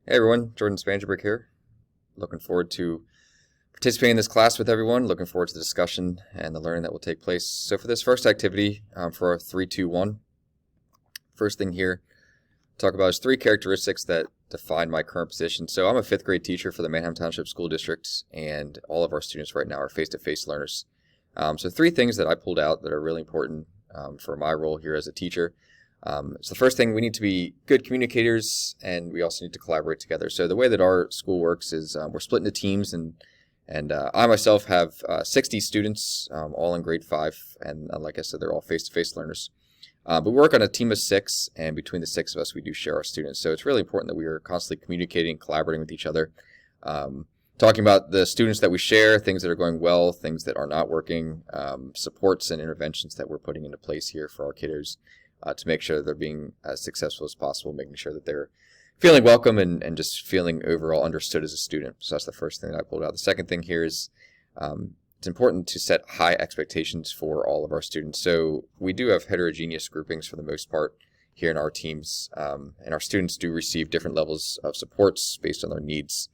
Hey everyone, Jordan Spangenburg here. Looking forward to participating in this class with everyone. Looking forward to the discussion and the learning that will take place. So for this first activity, for our 3-2-1, first thing here, talk about is 3 characteristics that define my current position. So I'm a 5th grade teacher for the Manheim Township School District, and all of our students right now are face-to-face learners. So 3 things that I pulled out that are really important for my role here as a teacher. So the first thing, we need to be good communicators, and we also need to collaborate together. So the way that our school works is we're split into teams, and I myself have 60 students, all in grade 5, and like I said, they're all face-to-face learners. But we work on a team of 6, and between the 6 of us, we do share our students. So it's really important that we are constantly communicating, collaborating with each other, talking about the students that we share, things that are going well, things that are not working, supports and interventions that we're putting into place here for our kiddos. To make sure they're being as successful as possible, making sure that they're feeling welcome and just feeling overall understood as a student. So that's the first thing that I pulled out. The second thing here is it's important to set high expectations for all of our students. So we do have heterogeneous groupings for the most part here in our teams, and our students do receive different levels of supports based on their needs.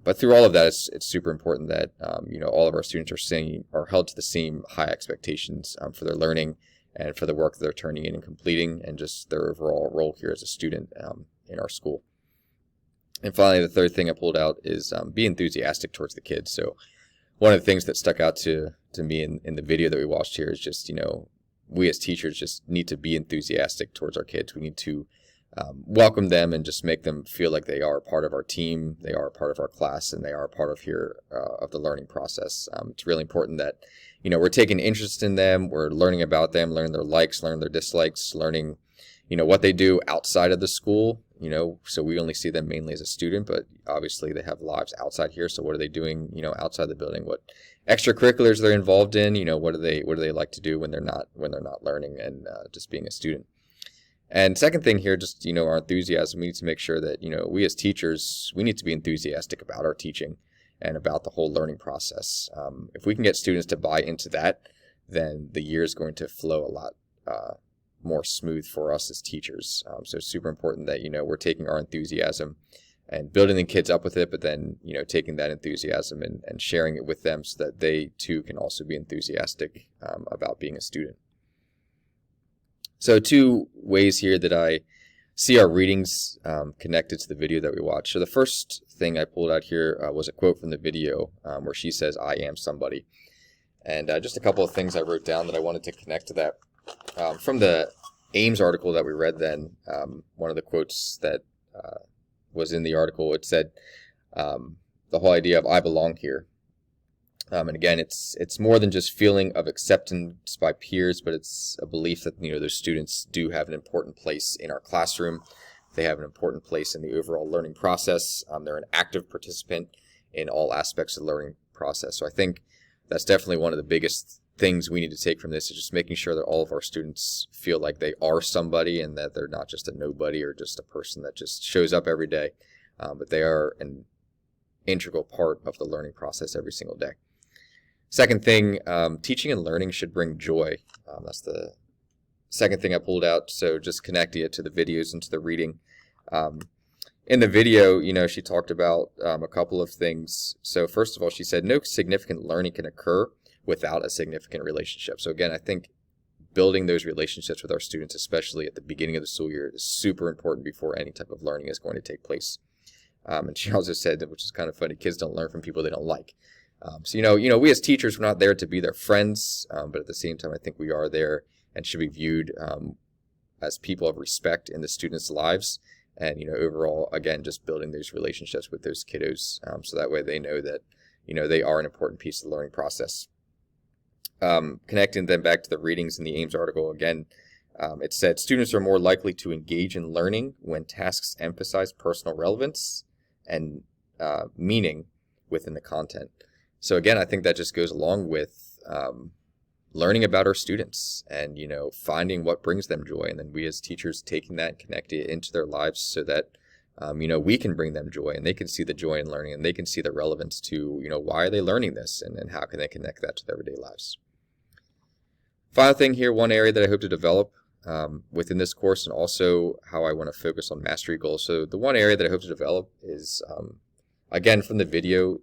But through all of that, it's super important that all of our students are held to the same high expectations for their learning and for the work that they're turning in and completing, and just their overall role here as a student in our school. And finally, the third thing I pulled out is be enthusiastic towards the kids. So one of the things that stuck out to me in the video that we watched here is just, we as teachers just need to be enthusiastic towards our kids. We need to welcome them and just make them feel like they are part of our team, they are part of our class, and they are part of the learning process. It's really important that we're taking interest in them, we're learning about them, learning their likes, learning their dislikes, learning what they do outside of the school. So we only see them mainly as a student, but obviously they have lives outside here. So what are they doing outside the building? What extracurriculars they're involved in? What do they like to do when they're not learning and just being a student? And second thing here, just our enthusiasm. We need to make sure that we as teachers, we need to be enthusiastic about our teaching and about the whole learning process. If we can get students to buy into that, then the year is going to flow a lot more smooth for us as teachers. So it's super important that we're taking our enthusiasm and building the kids up with it, but then taking that enthusiasm and sharing it with them so that they too can also be enthusiastic about being a student. So 2 ways here that I see our readings connected to the video that we watched. So the first thing I pulled out here was a quote from the video where she says, "I am somebody." And just a couple of things I wrote down that I wanted to connect to that. From the Ames article that we read then, one of the quotes that was in the article, it said the whole idea of "I belong here." And again, it's more than just feeling of acceptance by peers, but it's a belief that those students do have an important place in our classroom. They have an important place in the overall learning process. They're an active participant in all aspects of the learning process. So I think that's definitely one of the biggest things we need to take from this, is just making sure that all of our students feel like they are somebody and that they're not just a nobody or just a person that just shows up every day, but they are an integral part of the learning process every single day. Second thing, teaching and learning should bring joy. That's the second thing I pulled out. So just connecting it to the videos and to the reading. In the video, she talked about a couple of things. So first of all, she said no significant learning can occur without a significant relationship. So again, I think building those relationships with our students, especially at the beginning of the school year, is super important before any type of learning is going to take place. And she also said, which is kind of funny, kids don't learn from people they don't like. So we as teachers, we're not there to be their friends, but at the same time, I think we are there and should be viewed as people of respect in the students' lives. And overall, again, just building those relationships with those kiddos, so that way they know that they are an important piece of the learning process. Connecting them back to the readings in the Ames article again, it said students are more likely to engage in learning when tasks emphasize personal relevance and meaning within the content. So again, I think that just goes along with learning about our students and, finding what brings them joy. And then we as teachers taking that and connecting it into their lives so that, we can bring them joy and they can see the joy in learning and they can see the relevance to, why are they learning this and how can they connect that to their everyday lives. Final thing here, one area that I hope to develop within this course, and also how I want to focus on mastery goals. So the one area that I hope to develop is, again, from the video,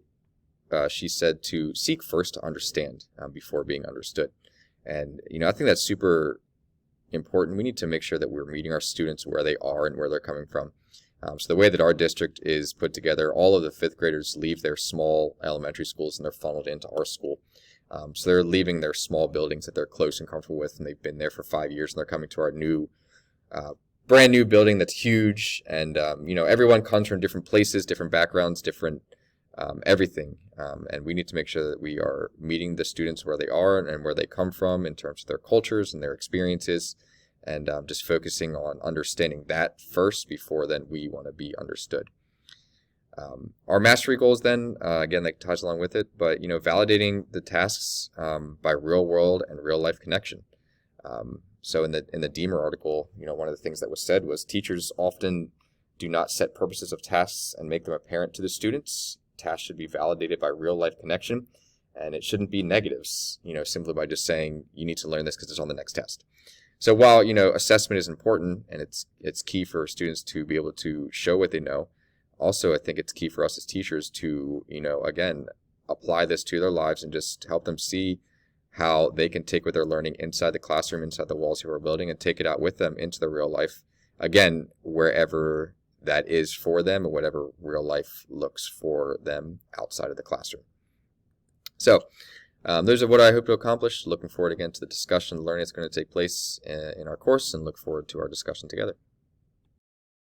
she said to seek first to understand before being understood. And, I think that's super important. We need to make sure that we're meeting our students where they are and where they're coming from. So the way that our district is put together, all of the fifth graders leave their small elementary schools and they're funneled into our school. So they're leaving their small buildings that they're close and comfortable with, and they've been there for 5 years, and they're coming to our new, brand new building that's huge. And, everyone comes from different places, different backgrounds, different everything. And we need to make sure that we are meeting the students where they are and where they come from in terms of their cultures and their experiences, and just focusing on understanding that first before then we want to be understood. Our mastery goals then, again, that ties along with it, but, validating the tasks by real world and real life connection. So in the Deemer article, one of the things that was said was teachers often do not set purposes of tasks and make them apparent to the students. Tasks should be validated by real life connection, and it shouldn't be negatives, simply by just saying you need to learn this because it's on the next test. So while, assessment is important and it's key for students to be able to show what they know, also I think it's key for us as teachers to, again, apply this to their lives and just help them see how they can take what they're learning inside the classroom, inside the walls of our building, and take it out with them into the real life, again, wherever that is for them and whatever real life looks for them outside of the classroom. So those are what I hope to accomplish. Looking forward again to the discussion, learning that's going to take place in our course, and look forward to our discussion together.